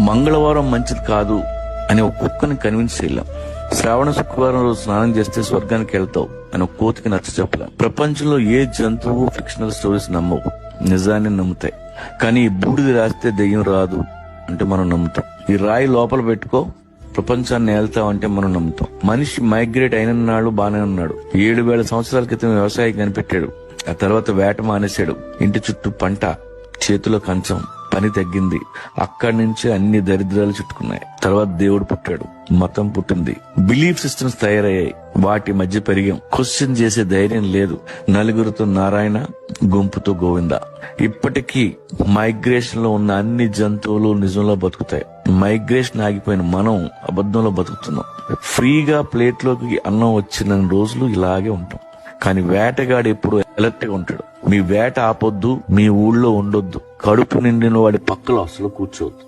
మంగళవారం మంచిది కాదు అని ఒక కుక్కని కన్విన్స్ చేయలేం. శ్రావణ శుక్రవారం రోజు స్నానం చేస్తే స్వర్గానికి వెళ్తావు అని ఒక కోతికి నచ్చ చెప్పలేం. ప్రపంచంలో ఏ జంతువు ఫిక్షనల్ స్టోరీస్ నమ్మవు, నిజాన్ని నమ్ముతాయి. కానీ ఈ బూడిది రాస్తే దెయ్యం రాదు అంటే మనం నమ్ముతాం. ఈ రాయి లోపల పెట్టుకో ప్రపంచాన్ని ఏళ్తామంటే మనం నమ్ముతాం. మనిషి మైగ్రేట్ అయిన నాడు బానే ఉన్నాడు. 7,000 సంవత్సరాల క్రితం వ్యవసాయం కనిపెట్టాడు. ఆ తర్వాత వేట మానేశాడు. ఇంటి చుట్టూ పంట, చేతిలో కంచం, పని తగ్గింది. అక్కడి నుంచి అన్ని దరిద్రాలు చుట్టుకున్నాయి. తర్వాత దేవుడు పుట్టాడు, మతం పుట్టింది, బిలీఫ్ సిస్టమ్స్ తయారయ్యాయి. వాటి మధ్య పెరిగాం. క్వశ్చన్ చేసే ధైర్యం లేదు. నలుగురితో నారాయణ, గుంపుతో గోవింద. ఇప్పటికీ మైగ్రేషన్ లో ఉన్న అన్ని జంతువులు నిజంలో బతుకుతాయి. మైగ్రేషన్ ఆగిపోయిన మనం అబద్ధంలో బతుకుతున్నాం. ఫ్రీగా ప్లేట్ లోకి అన్నం వచ్చిన రోజులు ఇలాగే ఉంటాం. కానీ వేటగాడు ఎప్పుడు అలర్ట్ గా ఉంటాడు. మీ వేట ఆపొద్దు, మీ ఊళ్ళో ఉండొద్దు, కడుపు నిండిన వాడి పక్కలో అసలు కూర్చోవద్దు.